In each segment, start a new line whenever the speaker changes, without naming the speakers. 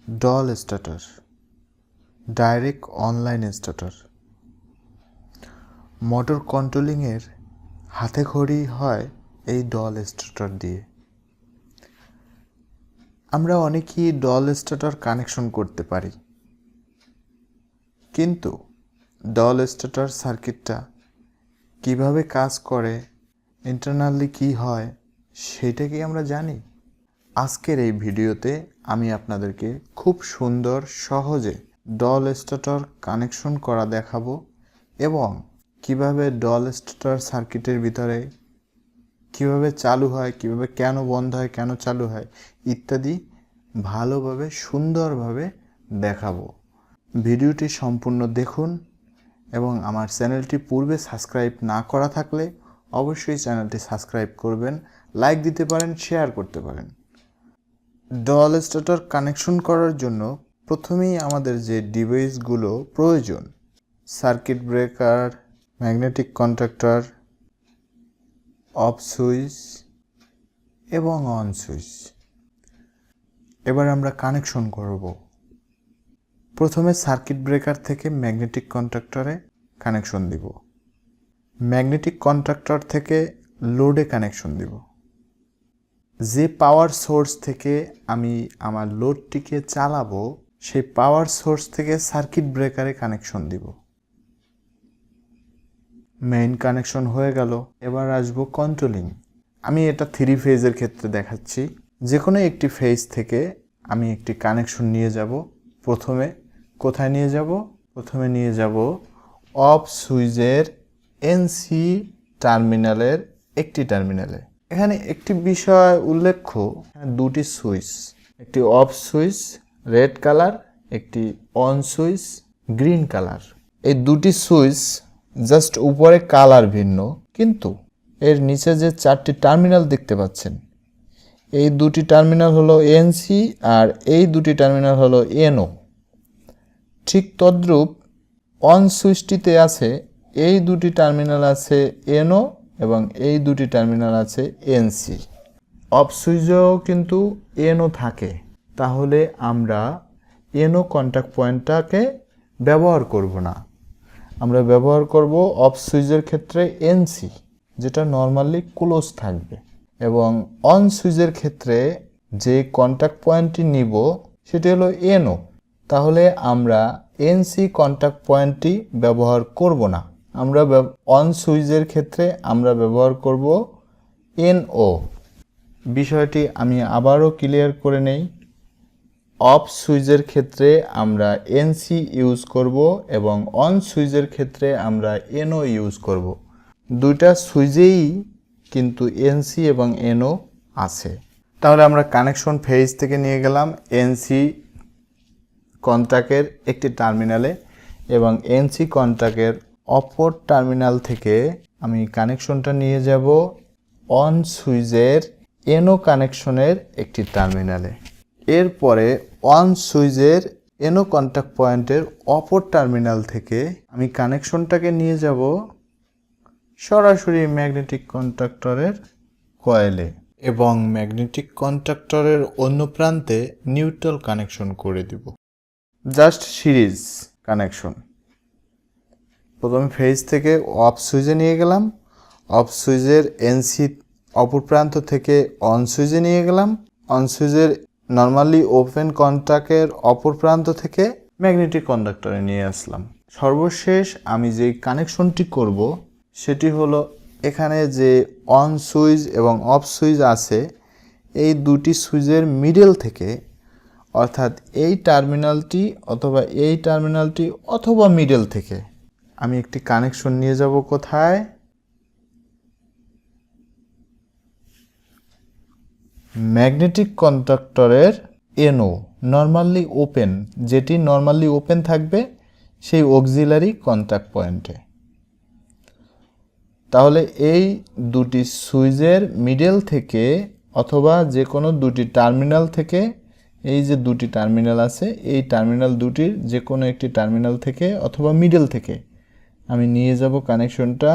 Doll starter, direct online starter. Motor কন্ট্রোলিংয়ের হাতেখড়ি হয় এই ডল স্টার্টার দিয়ে। আমরা অনেকেই ডল স্টার্টার কানেকশন করতে পারি, কিন্তু ডল স্টার্টার সার্কিটটা কিভাবে কাজ করে, ইন্টারনালি কি হয়, সেটা কি আমরা জানি? আজকের এই ভিডিওতে আমি আপনাদেরকে খুব সুন্দর সহজে ডল স্টার্টার কানেকশন করা দেখাবো এবং কিভাবে ডল স্টার্টার সার্কিটের ভিতরে কিভাবে চালু হয়, কিভাবে কেন বন্ধ হয়, কেন চালু হয় ইত্যাদি ভালোভাবে সুন্দরভাবে দেখাবো। ভিডিওটি সম্পূর্ণ দেখুন এবং আমার চ্যানেলটি পূর্বে সাবস্ক্রাইব না করা থাকলে অবশ্যই চ্যানেলটি সাবস্ক্রাইব করবেন, লাইক দিতে পারেন, শেয়ার করতে পারেন। ডল স্টার্টার কানেকশন করার জন্য প্রথমেই আমাদের যে ডিভাইসগুলো প্রয়োজন, circuit breaker, magnetic contactor, off switch এবং অন সুইচ। এবার আমরা কানেকশন করব। প্রথমে সার্কিট ব্রেকার থেকে ম্যাগনেটিক কন্ট্যাক্টরে কানেকশন দিব, ম্যাগনেটিক কন্ট্যাক্টর থেকে লোডে কানেকশন দিব। যে পাওয়ার সোর্স থেকে আমি আমার লোডটিকে চালাবো সেই পাওয়ার সোর্স থেকে সার্কিট ব্রেকারে কানেকশন দিব। মেইন কানেকশন হয়ে গেল। এবার আসবো কন্ট্রোলিং। আমি এটা 3 ফেজের ক্ষেত্রে দেখাচ্ছি। যে কোনো একটি ফেজ থেকে আমি একটি কানেকশন নিয়ে যাব। প্রথমে কোথায় নিয়ে যাব? প্রথমে নিয়ে যাব অফ সুইচের এনসি টার্মিনালের একটি টার্মিনালে। এখানে একটি বিষয় উল্লেখ্য, দুটি সুইচ, একটি অফ সুইচ রেড কালার, একটি অন সুইচ গ্রিন কালার। এই দুটি সুইচ জাস্ট উপরে কালার ভিন্ন, কিন্তু এর নিচে যে 4টি টার্মিনাল দেখতে পাচ্ছেন, এই দুটি টার্মিনাল হলো এনসি আর এই দুটি টার্মিনাল হলো এনও। ঠিক তদ্রূপ অন সুইচটিতে আছে এই দুটি টার্মিনাল আছে এনও এবং এই দুটি টার্মিনাল আছে এনসি। অফ সুইচেও কিন্তু এনও থাকে, তাহলে আমরা এনও কন্ট্যাক্ট পয়েন্টটাকে ব্যবহার করব না। আমরা ব্যবহার করব অফ সুইচের ক্ষেত্রে এনসি, যেটা নর্মালি ক্লোজ থাকবে, এবং অন সুইচের ক্ষেত্রে যে কন্ট্যাক্ট পয়েন্টটি নিব সেটি হলো এনও। তাহলে আমরা এনসি কন্ট্যাক্ট পয়েন্টটি ব্যবহার করব না। আমরা অন সুইচের ক্ষেত্রে আমরা ব্যবহার করব এনও। বিষয়টি আমি আবারও ক্লিয়ার করে নেই। অফ সুইচের ক্ষেত্রে আমরা এনসি ইউজ করব এবং অন সুইচের ক্ষেত্রে আমরা এনও ইউজ করব। দুইটা সুইচেই কিন্তু এনসি এবং এনও আছে। তাহলে আমরা কানেকশন ফেজ থেকে নিয়ে গেলাম এনসি কন্ট্যাক্টের একটি টার্মিনালে এবং এনসি কন্ট্যাক্টের অপর টার্মিনাল থেকে আমি কানেকশনটা নিয়ে যাব অন সুইচের এনও কানেকশনের একটি টার্মিনালে। এরপরে অন সুইচের এনও কন্ট্যাক্ট পয়েন্টের অপর টার্মিনাল থেকে আমি কানেকশনটাকে নিয়ে যাব সরাসরি ম্যাগনেটিক কন্ট্যাক্টরের কয়েলে এবং ম্যাগনেটিক কন্ট্যাক্টরের অন্য প্রান্তে নিউট্রাল কানেকশন করে দিব। Just series connection. প্রথমে ফেজ থেকে অফ সুইচে নিয়ে গেলাম, অফ সুইচের এনসি অপর প্রান্ত থেকে অন সুইচে নিয়ে গেলাম, অন সুইচের নর্মালি ওপেন কন্ট্যাক্টের অপর প্রান্ত থেকে ম্যাগনেটিক কন্ডাক্টরে নিয়ে আসলাম। সর্বশেষ আমি যে কানেকশনটি করব সেটি হলো এখানে যে অন সুইচ এবং অফ সুইচ আছে এই দুটি সুইচের মিডল থেকে, অর্থাৎ এই টার্মিনালটি অথবা এই টার্মিনালটি অথবা মিডল থেকে আমি একটি কানেকশন নিয়ে যাব। কোথায়? ম্যাগনেটিক কন্ডাক্টরের এনও নর্মালি ওপেন, যেটি নর্মালি ওপেন থাকবে সেই অক্সিলারি কন্ট্যাক্ট পয়েন্টে। তাহলে এই দুটি সুইচের মিডল থেকে অথবা যে কোনো দুটি টার্মিনাল থেকে, এই যে দুটি টার্মিনাল আছে এই টার্মিনাল দুটির যে কোনো একটি টার্মিনাল থেকে অথবা মিডল থেকে আমি নিয়ে যাব কানেকশনটা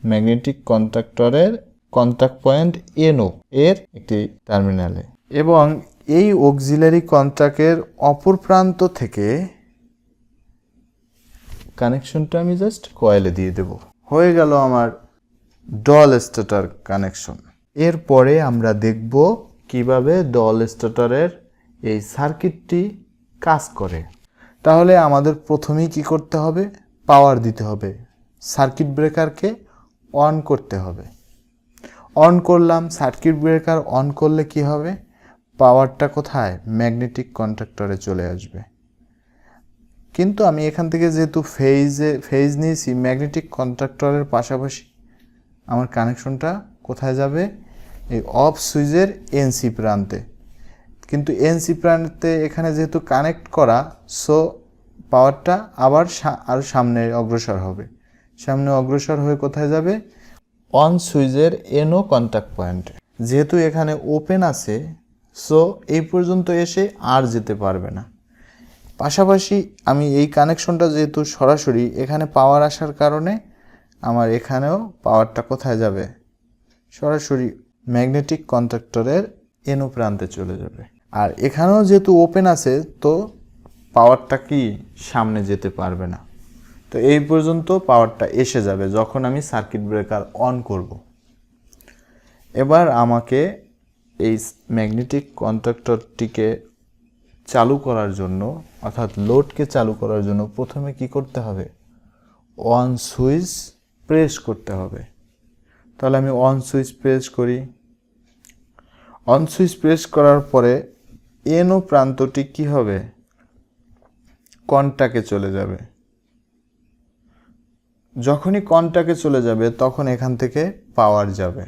ম্যাগনেটিক কন্ট্যাক্টরের কন্ট্যাক্ট পয়েন্ট এনও এর একটি টার্মিনালে। এবং এই অক্সিলারি কন্ট্যাক্টের অপর প্রান্ত থেকে কানেকশনটা আমি জাস্ট কয়েলে দিয়ে দেব। হয়ে গেল আমার ডল স্টার্টার কানেকশন। এরপরে আমরা দেখব কিভাবে ডল স্টার্টারের এই সার্কিটটি কাজ করে। তাহলে আমাদের প্রথমেই কি করতে হবে, পাওয়ার দিতে হবে, সার্কিট ব্রেকারকে অন করতে হবে। অন করলাম, সার্কিট ব্রেকার অন করলে কি হবে, পাওয়ারটা কোথায়, ম্যাগনেটিক কন্ট্যাক্টরে চলে আসবে। কিন্তু আমি এখান থেকে যেহেতু ফেজ নিয়েছি, ম্যাগনেটিক কন্ট্যাক্টরের পাশাপাশি আমার কানেকশনটা কোথায় যাবে, এই অফ সুইচের এনসি প্রান্তে। কিন্তু এনসি প্রান্তে এখানে যেহেতু কানেক্ট করা, সো পাওয়ারটা আবার আর সামনে অগ্রসর হবে। সামনে অগ্রসর হয়ে কোথায় যাবে, অন সুইচের এনও কন্ট্যাক্ট পয়েন্টে। যেহেতু এখানে ওপেন আছে, সো এই পর্যন্ত এসে আর যেতে পারবে না। পাশাপাশি আমি এই কানেকশনটা যেহেতু সরাসরি এখানে পাওয়ার আসার কারণে আমার এখানেও পাওয়ারটা কোথায় যাবে, সরাসরি ম্যাগনেটিক কন্ট্যাক্টরের এনও প্রান্তে চলে যাবে। আর এখানেও যেহেতু ওপেন আছে, তো পাওয়ারটা কি সামনে যেতে পারবে না। তো এই পর্যন্ত পাওয়ারটা এসে যাবে যখন আমি সার্কিট ব্রেকার অন করব। এবার আমাকে এই ম্যাগনেটিক কন্ট্যাক্টরটিকে চালু করার জন্য, অর্থাৎ লোডকে চালু করার জন্য প্রথমে কি করতে হবে, অন সুইচ প্রেস করতে হবে। তাহলে আমি অন সুইচ প্রেস করি। অন সুইচ প্রেস করার পরে এনও প্রান্তটি কি হবে, কন্ট্যাক্টে চলে যাবে। যখনই কন্ট্যাক্টে চলে যাবে তখন এখান থেকে পাওয়ার যাবে।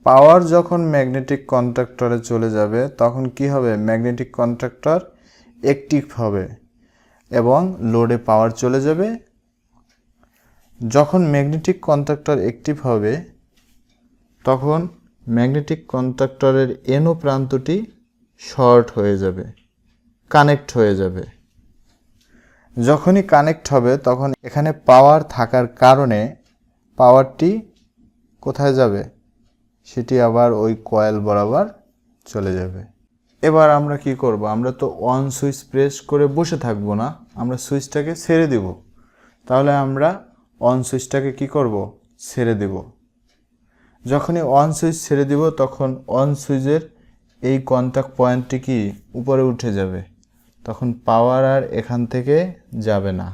পাওয়ার যখন ম্যাগনেটিক কন্ট্যাক্টরে চলে যাবে তখন কি হবে, ম্যাগনেটিক কন্ট্যাক্টর অ্যাক্টিভ হবে এবং লোডে পাওয়ার চলে যাবে। যখন ম্যাগনেটিক কন্ট্যাক্টর অ্যাক্টিভ হবে তখন ম্যাগনেটিক কন্ট্যাক্টরের এনও প্রান্তটি শর্ট হয়ে যাবে, কানেক্ট হয়ে যাবে। যখনই কানেক্ট হবে তখন এখানে পাওয়ার থাকার কারণে পাওয়ারটি কোথায় যাবে, সেটি আবার ওই কয়েল বরাবর চলে যাবে। এবার আমরা কি করব, আমরা তো অন সুইচ প্রেস করে বসে থাকবো না, আমরা সুইচটাকে ছেড়ে দেব। তাহলে আমরা অন সুইচটাকে কি করব, ছেড়ে দেব। যখনই অন সুইচ ছেড়ে দিব তখন অন সুইচের এই কন্ট্যাক্ট পয়েন্টটি কি উপরে উঠে যাবে, তখন পাওয়ার আর এখান থেকে যাবে না।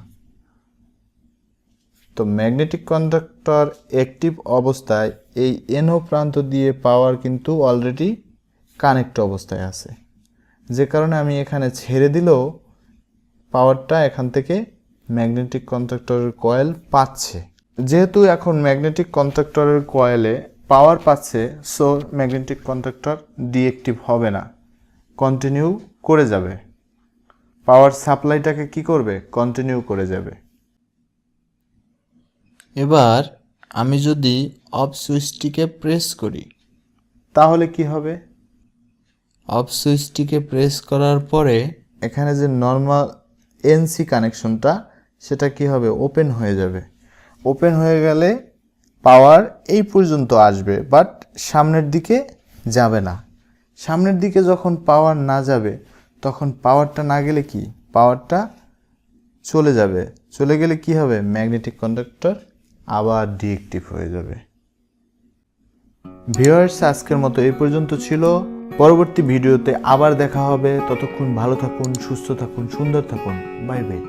তো ম্যাগনেটিক কন্ডাক্টর অ্যাক্টিভ অবস্থায় এই এনও প্রান্ত দিয়ে পাওয়ার কিন্তু অলরেডি কানেক্ট অবস্থায় আছে, যে কারণে আমি এখানে ছেড়ে দিলেও পাওয়ারটা এখান থেকে ম্যাগনেটিক কন্ডাক্টরের কয়েল পাচ্ছে। যেহেতু এখন ম্যাগনেটিক কন্ডাক্টরের কয়েলে পাওয়ার পাচ্ছে, সো ম্যাগনেটিক কন্ডাক্টর ডিঅ্যাক্টিভ হবে না, কন্টিনিউ করে যাবে। পাওয়ার সাপ্লাইটাকে কি করবে, কন্টিনিউ করে যাবে।
এবার আমি যদি অফ সুইচটিকে প্রেস করি
তাহলে কি হবে,
অফ সুইচটিকে প্রেস করার পরে
এখানে যে নর্মাল এনসি কানেকশনটা সেটা কি হবে, ওপেন হয়ে যাবে। ওপেন হয়ে গেলে পাওয়ার এই পর্যন্ত আসবে, বাট সামনের দিকে যাবে না। সামনের দিকে যখন পাওয়ার না যাবে তখন পাওয়ারটা না গেলে কি, পাওয়ারটা চলে যাবে। চলে গেলে কি হবে, ম্যাগনেটিক কন্ডাক্টর আবার ডিঅ্যাক্টিভ হয়ে যাবে। ভিউয়ার্স, আজকের মতো এই পর্যন্ত ছিল। পরবর্তী ভিডিওতে আবার দেখা হবে। ততক্ষণ ভালো থাকুন, সুস্থ থাকুন, সুন্দর থাকুন। Bye bye.